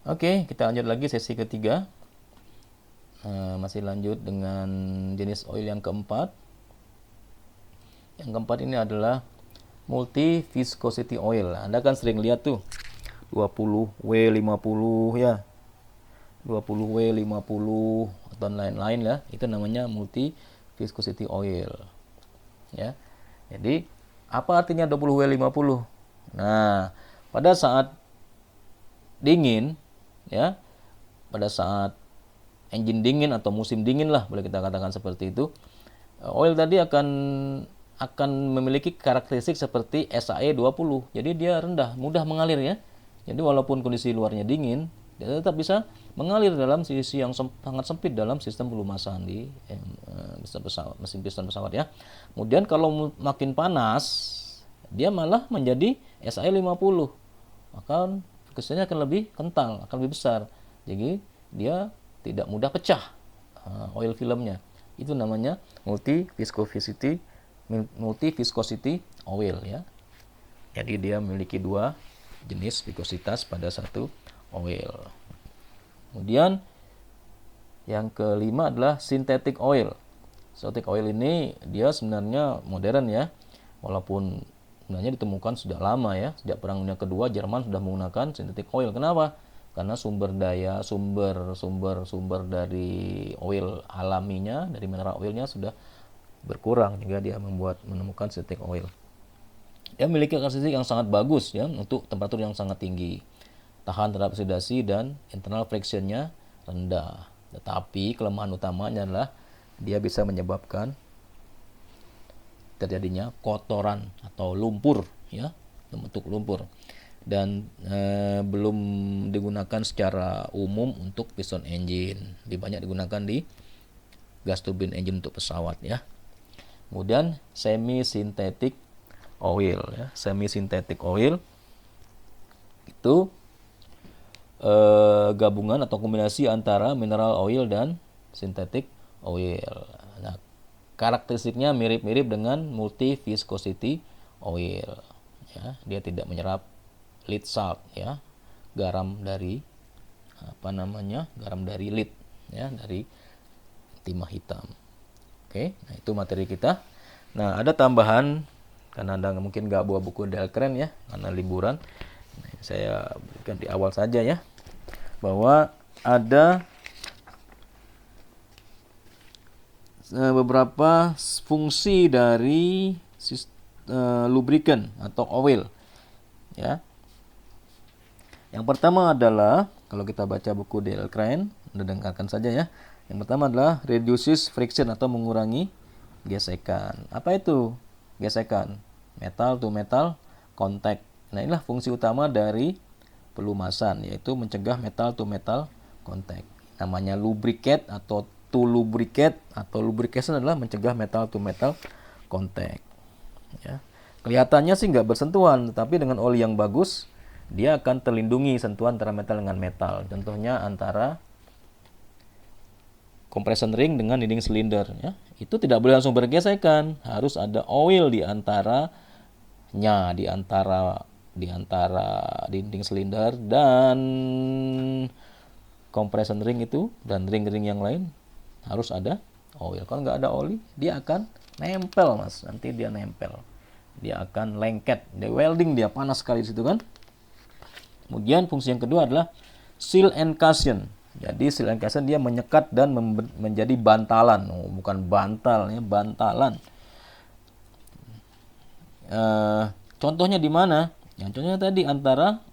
Oke, kita lanjut lagi sesi ketiga. Masih lanjut dengan jenis oil yang keempat. Yang keempat ini adalah multi viscosity oil. Anda kan sering lihat tuh 20W50 ya, 20W50 atau lain-lain lah. Itu namanya multi viscosity oil. Ya. Jadi apa artinya 20W50? Nah, pada saat dingin ya, pada saat engine dingin atau musim dingin lah boleh kita katakan seperti itu, oil tadi akan memiliki karakteristik seperti SAE20. Jadi dia rendah, mudah mengalir ya. Jadi walaupun kondisi luarnya dingin, dia tetap bisa mengalir dalam sisi yang sangat sempit dalam sistem pelumasan di mesin piston pesawat ya. Kemudian kalau makin panas, dia malah menjadi SAE50. Maka kristalnya akan lebih kental, akan lebih besar. Jadi dia tidak mudah pecah oil filmnya. Itu namanya multi viscosity oil ya. Jadi dia memiliki dua jenis viskositas pada satu oil. Kemudian yang kelima adalah synthetic oil. Synthetic oil ini dia sebenarnya modern ya. Walaupun sebenarnya ditemukan sudah lama ya. Sejak Perang Dunia Kedua Jerman sudah menggunakan synthetic oil. Kenapa? Karena sumber dari oil alaminya, dari mineral oilnya sudah berkurang, hingga dia menemukan synthetic oil. Dia memiliki karakteristik yang sangat bagus ya untuk temperatur yang sangat tinggi, tahan terhadap oksidasi dan internal frictionnya rendah. Tetapi kelemahan utamanya adalah dia bisa menyebabkan terjadinya kotoran atau lumpur ya, membentuk lumpur, dan belum digunakan secara umum untuk piston engine. Lebih banyak digunakan di gas turbine engine untuk pesawat ya. Kemudian semi synthetic oil ya. Semi synthetic oil itu gabungan atau kombinasi antara mineral oil dan synthetic oil. Nah, karakteristiknya mirip-mirip dengan multi viscosity oil ya. Dia tidak menyerap lead salt ya, garam dari garam dari lead ya, dari timah hitam. Oke, nah itu materi kita. Nah, ada tambahan karena Anda mungkin nggak bawa buku Delcren ya, karena liburan. Nah, saya berikan di awal saja ya, bahwa ada beberapa fungsi dari lubricant atau oil ya. Yang pertama adalah, kalau kita baca buku Delcren, Anda dengarkan saja ya. Yang pertama adalah reduces friction atau mengurangi gesekan. Apa itu gesekan? Metal to metal contact. Nah, inilah fungsi utama dari pelumasan, yaitu mencegah metal to metal contact. Namanya lubricate atau to lubricate atau lubrication adalah mencegah metal to metal contact. Ya. Kelihatannya sih nggak bersentuhan, tetapi dengan oli yang bagus, dia akan terlindungi sentuhan antara metal dengan metal. Contohnya antara compression ring dengan dinding silinder ya. Itu tidak boleh langsung bergesekan, harus ada oil di antaranya, di antara dinding silinder dan compression ring itu, dan ring-ring yang lain harus ada oil. Kalau nggak ada oli, dia akan nempel mas. Nanti dia nempel, dia akan lengket, dia welding, dia panas sekali di situ kan. Kemudian fungsi yang kedua adalah seal and cushion. Jadi seal and cushion dia menyekat dan menjadi bantalan. Bukan bantal ya, bantalan. Contohnya di mana? Yang contohnya tadi antara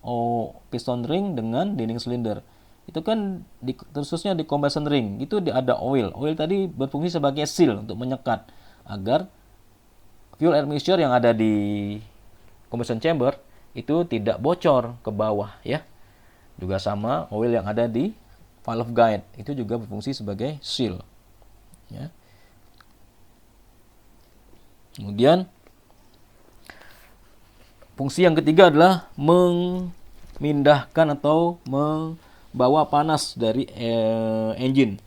piston ring dengan dinding silinder. Itu kan khususnya di combustion ring itu ada oil. Oil tadi berfungsi sebagai seal untuk menyekat agar fuel air mixture yang ada di combustion chamber itu tidak bocor ke bawah ya. Juga sama oil yang ada di valve guide itu juga berfungsi sebagai seal ya. Kemudian fungsi yang ketiga adalah memindahkan atau membawa panas dari engine.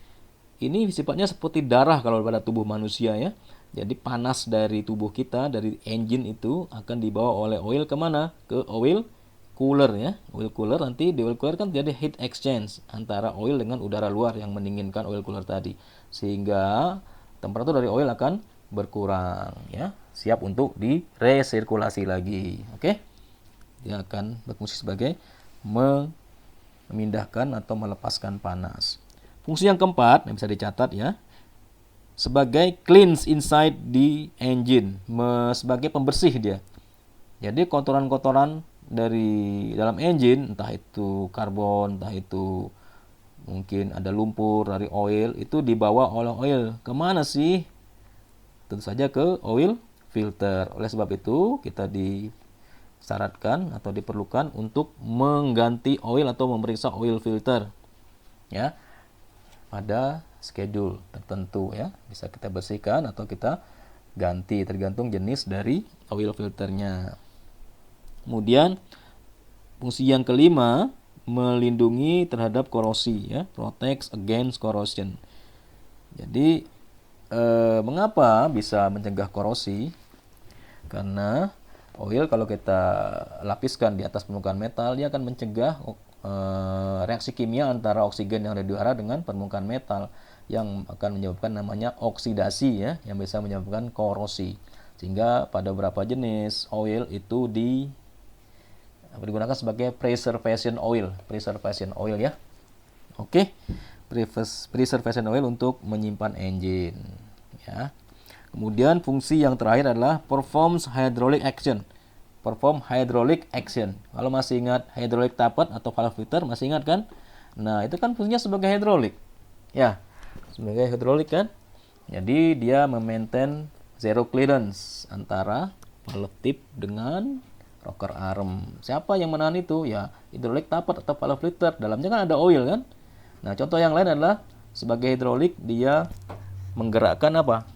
Ini sifatnya seperti darah kalau pada tubuh manusia ya. Jadi panas dari tubuh kita, dari engine itu akan dibawa oleh oil kemana? Ke oil cooler ya, oil cooler. Nanti di oil cooler kan terjadi heat exchange antara oil dengan udara luar yang mendinginkan oil cooler tadi, sehingga temperatur dari oil akan berkurang ya, siap untuk diresirkulasi lagi. Oke, dia akan berfungsi sebagai memindahkan atau melepaskan panas. Fungsi yang keempat yang bisa dicatat ya, sebagai cleanse inside the engine, sebagai pembersih dia. Jadi kotoran-kotoran dari dalam engine, entah itu karbon, entah itu mungkin ada lumpur dari oil, itu dibawa oleh oil. Kemana sih? Tentu saja ke oil filter. Oleh sebab itu kita disyaratkan atau diperlukan untuk mengganti oil atau memeriksa oil filter ya, pada schedule tertentu ya. Bisa kita bersihkan atau kita ganti tergantung jenis dari oil filternya. Kemudian fungsi yang kelima, melindungi terhadap korosi ya, protects against corrosion. Jadi mengapa bisa mencegah korosi? Karena oil kalau kita lapiskan di atas permukaan metal, dia akan mencegah reaksi kimia antara oksigen yang ada di udara dengan permukaan metal yang akan menyebabkan namanya oksidasi ya, yang bisa menyebabkan korosi. Sehingga pada beberapa jenis oil itu digunakan sebagai preservation oil ya. Oke. Preservation oil untuk menyimpan engine ya. Kemudian fungsi yang terakhir adalah perform hydraulic action. Kalau masih ingat hydraulic tappet atau valve filter, masih ingat kan? Nah, itu kan fungsinya sebagai hidrolik. Ya, sebagai hidrolik kan? Jadi dia memaintain zero clearance antara valve tip dengan rocker arm. Siapa yang menahan itu? Ya, hidrolik tappet atau valve filter. Dalamnya kan ada oil kan? Nah, contoh yang lain adalah sebagai hidrolik dia menggerakkan apa?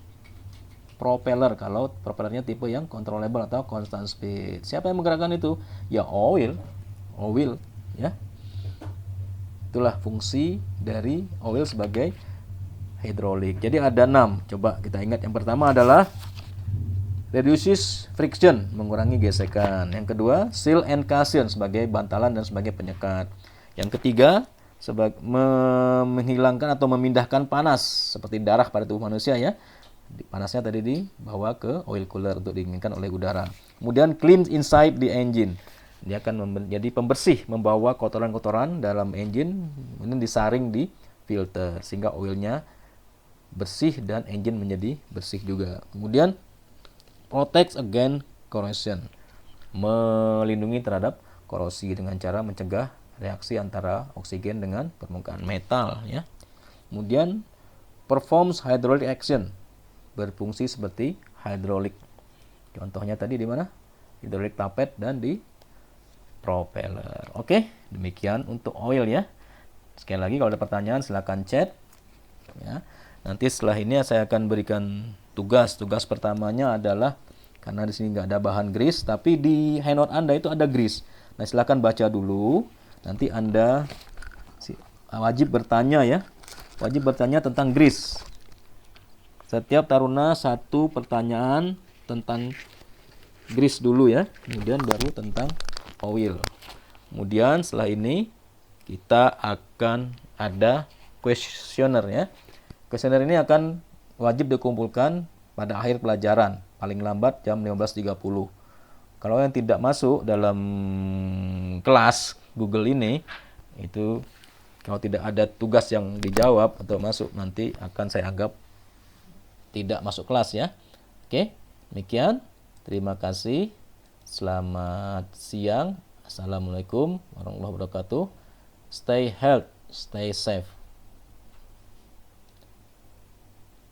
Propeller, kalau propellernya tipe yang controllable atau constant speed. Siapa yang menggerakkan itu? Ya oil ya. Itulah fungsi dari oil sebagai hidrolik. Jadi ada 6. Coba kita ingat. Yang pertama adalah reduces friction, mengurangi gesekan. Yang kedua, seal and cushion, sebagai bantalan dan sebagai penyekat. Yang ketiga, menghilangkan atau memindahkan panas seperti darah pada tubuh manusia ya. Panasnya tadi dibawa ke oil cooler untuk dinginkan oleh udara. Kemudian clean inside the engine. Dia akan menjadi pembersih, membawa kotoran-kotoran dalam engine, kemudian disaring di filter sehingga oilnya bersih dan engine menjadi bersih juga. Kemudian protects against corrosion, melindungi terhadap korosi dengan cara mencegah reaksi antara oksigen dengan permukaan metal ya. Kemudian performs hydraulic action, berfungsi seperti hidrolik. Contohnya tadi di mana? Hidrolik tappet dan di propeller. Oke, demikian untuk oil ya. Sekali lagi kalau ada pertanyaan silakan chat ya. Nanti setelah ini saya akan berikan tugas. Tugas pertamanya adalah, karena di sini nggak ada bahan grease, tapi di handout Anda itu ada grease. Nah, silakan baca dulu. Nanti Anda wajib bertanya ya. Wajib bertanya tentang grease. Setiap taruna satu pertanyaan tentang grease dulu ya. Kemudian baru tentang oil. Kemudian setelah ini kita akan ada questionnaire ya. Questionnaire ini akan wajib dikumpulkan pada akhir pelajaran, paling lambat jam 15.30. Kalau yang tidak masuk dalam kelas Google ini, itu kalau tidak ada tugas yang dijawab atau masuk, nanti akan saya anggap tidak masuk kelas ya. Oke, demikian. Terima kasih. Selamat siang. Assalamualaikum warahmatullahi wabarakatuh. Stay healthy, stay safe.